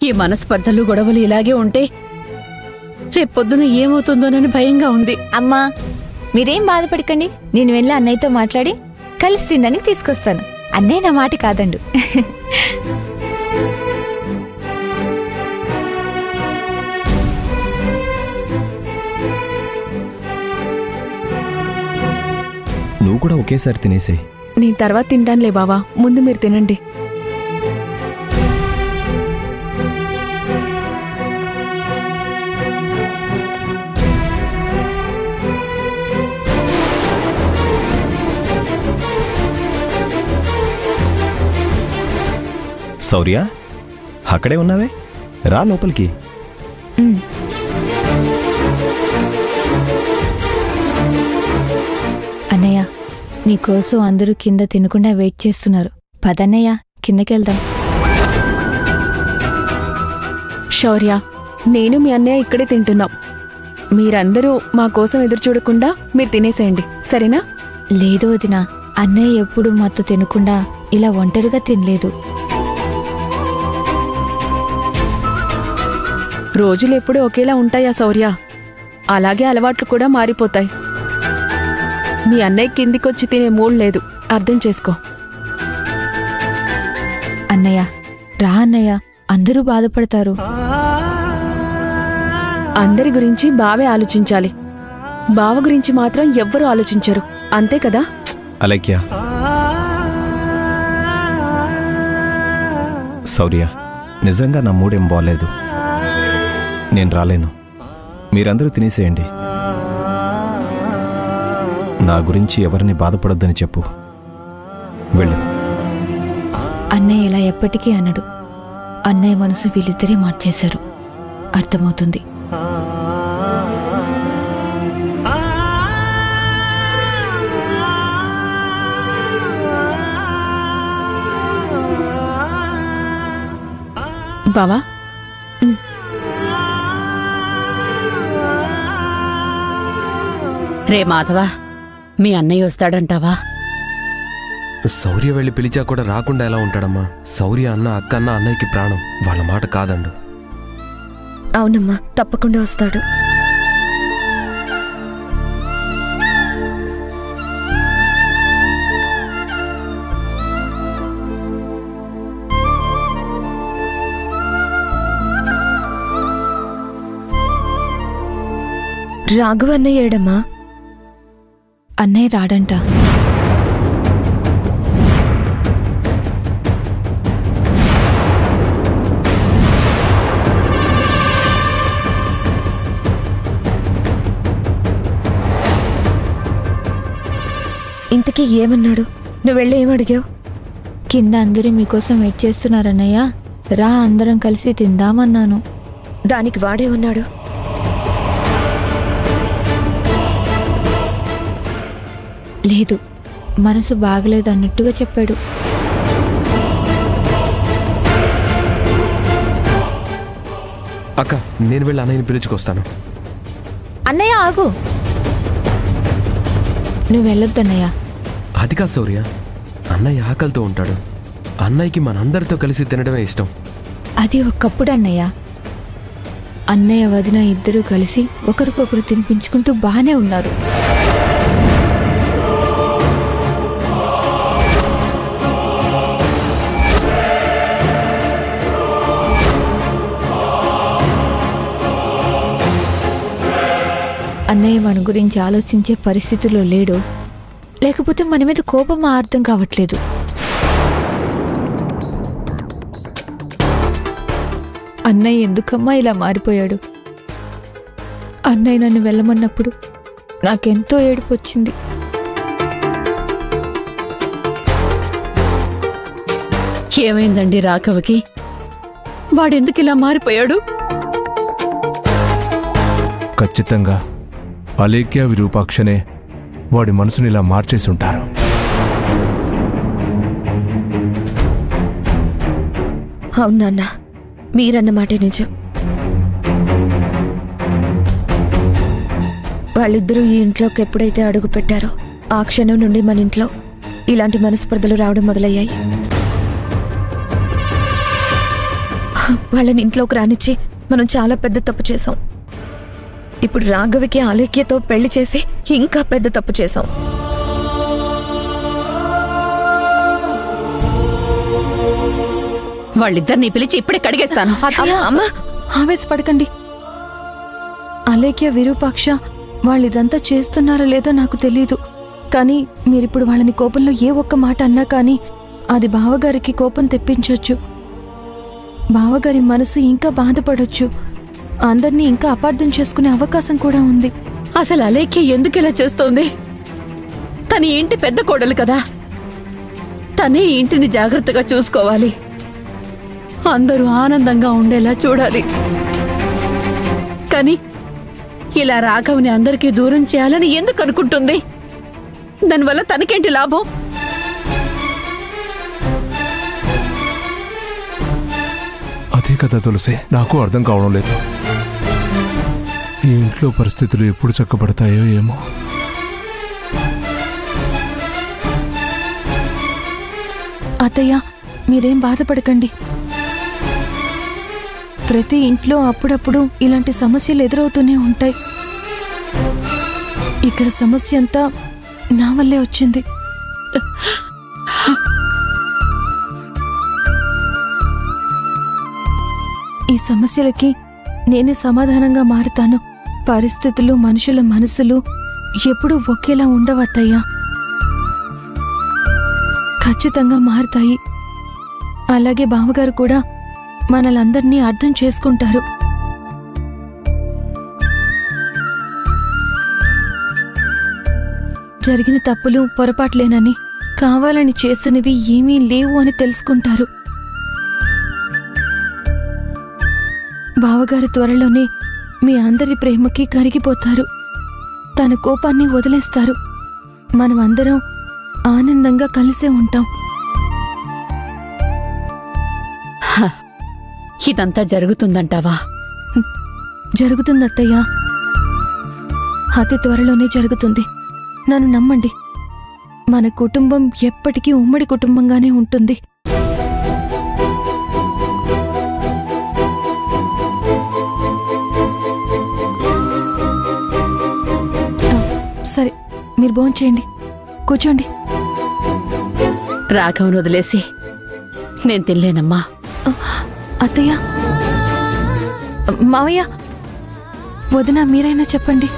ఈ మనస్పర్ధలు గొడవలు ఇలాగే ఉంటే రేపొద్దున ఏమవుతుందోనని భయంగా ఉంది. అమ్మా మీరేం బాధపడకండి, నేను వెళ్ళి అన్నయ్యతో మాట్లాడి కలిసి తినడానికి తీసుకొస్తాను. అన్నయ్య నా మాట కాదండు. నువ్వు కూడా ఒకేసారి తినేసేయ్. నేను తర్వాత తింటానులే బావా, ముందు మీరు తినండి. శౌర్య, అక్కడే ఉన్నావే, రా లోపలికి. అన్నయ్య నీకోసం అందరూ కింద తినకుండా వెయిట్ చేస్తున్నారు. పదన్నయ్య కిందకెళ్దాం. శౌర్య, నేను మీ అన్నయ్య ఇక్కడే తింటున్నాం. మీరందరూ మా కోసం ఎదురు చూడకుండా మీరు తినేసేయండి, సరేనా? లేదు వదినా, అన్నయ్య ఎప్పుడు మాతో తినకుండా ఇలా ఒంటరిగా తినలేదు. రోజులెప్పుడూ ఒకేలా ఉంటాయా శౌర్య? అలాగే అలవాట్లు కూడా మారిపోతాయి. మీ అన్నయ్య కిందికొచ్చి తినే మూడ్ లేదు, అర్థం చేసుకో. అన్నయ్య రా అన్నయ్య, అందరూ బాధపడతారు. అందరి గురించి బావే ఆలోచించాలి, బావ గురించి మాత్రం ఎవ్వరూ ఆలోచించరు, అంతే కదా? అలైక్య, శౌర్య, నిజంగా నా మూడేం బాలేదు. నేను రాలేను, మీరందరూ తినేసేయండి. నా గురించి ఎవరిని బాధపడొద్దని చెప్పు, వెళ్ళు. అన్నయ్య ఇలా ఎప్పటికీ అనడు. అన్నయ్య మనసు వీళ్ళిద్దరే మార్చేశారు, అర్థమవుతుంది. బావా, రే మాధవా, మీ అన్నయ్య వస్తాడంటావా? శౌర్య వెళ్ళి పిలిచా కూడా రాకుండా ఎలా ఉంటాడమ్మా? శౌర్య అన్న అక్క అన్న అన్నయ్యకి ప్రాణం, వాళ్ళ మాట కాదండు. అవునమ్మా, తప్పకుండా వస్తాడు. రాఘవ అన్నయ్య ఏడమ్మా? అన్నయ్య రాడంట. ఇంతకీ ఏమన్నాడు? నువ్వు వెళ్ళి ఏమడిగావు? కింద అందరూ మీకోసం వెయిట్ చేస్తున్నారన్నయ్య, రా అందరం కలిసి తిందామన్నాను. దానికి వాడే ఉన్నాడు. లేదు, మనసు బాగలేదు అన్నట్టుగా చెప్పాడు. అక్క, నేను వెళ్ళి అన్నయ్యని పిలుచుకొస్తాను. అన్నయ్య ఆగు, నువ్వు వెళ్ళొద్దన్నయ్య. అది కాదు శౌర్య, అన్నయ్య ఆకలితో ఉంటాడు. అన్నయ్యకి మనందరితో కలిసి తినడమే ఇష్టం. అది ఒకప్పుడు అన్నయ్య. అన్నయ్య వదిన ఇద్దరూ కలిసి ఒకరికొకరు తినిపించుకుంటూ బానే ఉన్నారు. అన్నయ్య మన గురించి ఆలోచించే పరిస్థితిలో లేడు, లేకపోతే మన మీద కోపమా అర్థం కావట్లేదు. అన్నయ్య ఎందుకమ్మా ఇలా మారిపోయాడు? అన్నయ్య నన్ను వెళ్ళమన్నప్పుడు నాకెంతో ఏడుపు వచ్చింది. ఏమైందండి రాఘవకి? వాడెందుకు ఇలా మారిపోయాడు? ఖచ్చితంగా అలేఖ్య విరూపాక్షనే వాడి మనసుని ఇలా మార్చేసి ఉంటారు. అవునన్న, మీరన్న మాటే నిజం. వాళ్ళిద్దరూ ఈ ఇంట్లోకి ఎప్పుడైతే అడుగు పెట్టారో ఆ క్షణం నుండి మన ఇంట్లో ఇలాంటి మనస్పర్ధలు రావడం మొదలయ్యాయి. వాళ్ళని ఇంట్లోకి రానిచ్చి మనం చాలా పెద్ద తప్పు చేశాం. ఇప్పుడు రాఘవికి అలేఖ్యతో పెళ్లి చేసి ఇంకా పెద్ద తప్పు చేశాం. వాళ్ళిద్దరిని పిలిచి ఇప్పుడే కడిగేస్తాను. అమ్మా, ఆవేశపడకండి. అలేఖ్య విరూపాక్ష వాళ్ళిదంతా చేస్తున్నారో లేదో నాకు తెలీదు. కానీ మీరిప్పుడు వాళ్ళని కోపంలో ఏ ఒక్క మాట అన్నా కానీ అది బావగారికి కోపం తెప్పించొచ్చు. బావగారి మనసు ఇంకా బాధపడొచ్చు. అందర్నీ ఇంకా అపార్థం చేసుకునే అవకాశం కూడా ఉంది. అసలు అలేఖ్య ఎందుకు ఇలా చేస్తోంది? తన ఇంటి పెద్ద కోడలు కదా, తనే ఇంటిని జాగ్రత్తగా చూసుకోవాలి. అందరూ ఆనందంగా ఉండేలా చూడాలి. కానీ ఇలా రాఘవ్ని అందరికీ దూరం చేయాలని ఎందుకు అనుకుంటుంది? దానివల్ల తనకేంటి లాభం? అదే కదా తులసి, నాకు అర్థం కావడం లేదు. ఈ ఇంట్లో పరిస్థితులు ఎప్పుడు చక్కబడతాయో ఏమో. అత్తయ్య, మీరేం బాధపడకండి. ప్రతి ఇంట్లో అప్పుడప్పుడు ఇలాంటి సమస్యలు ఎదురవుతూనే ఉంటాయి. ఇక్కడ సమస్య అంతా నా వల్లే వచ్చింది. ఈ సమస్యలకి నేనే సమాధానంగా మారుతాను. పరిస్థితులు, మనుషుల మనసులు ఎప్పుడూ ఒకేలా ఉండవత్తయ్యా. ఖచ్చితంగా మారుతాయి. అలాగే బావగారు కూడా మనలందర్నీ అర్థం చేసుకుంటారు. జరిగిన తప్పులు పొరపాట్లేనని, కావాలని చేసినవి ఏమీ లేవు అని తెలుసుకుంటారు. బావగారు త్వరలోనే మీ అందరి ప్రేమకి కరిగిపోతారు. తన కోపాన్ని వదిలేస్తారు. మనమందరం ఆనందంగా కలిసే ఉంటాం. ఇదంతా జరుగుతుందంటావా? జరుగుతుందత్తయ్యా. అతి త్వరలోనే జరుగుతుంది. నన్ను నమ్మండి. మన కుటుంబం ఎప్పటికీ ఉమ్మడి కుటుంబంగానే ఉంటుంది. సరే, మీరు భోంచేయండి. కూర్చోండి. రాఘవను వదిలేసి నేను తినలేనమ్మా. అత్తయ్య, మావయ్య, వదినా మీరైనా చెప్పండి.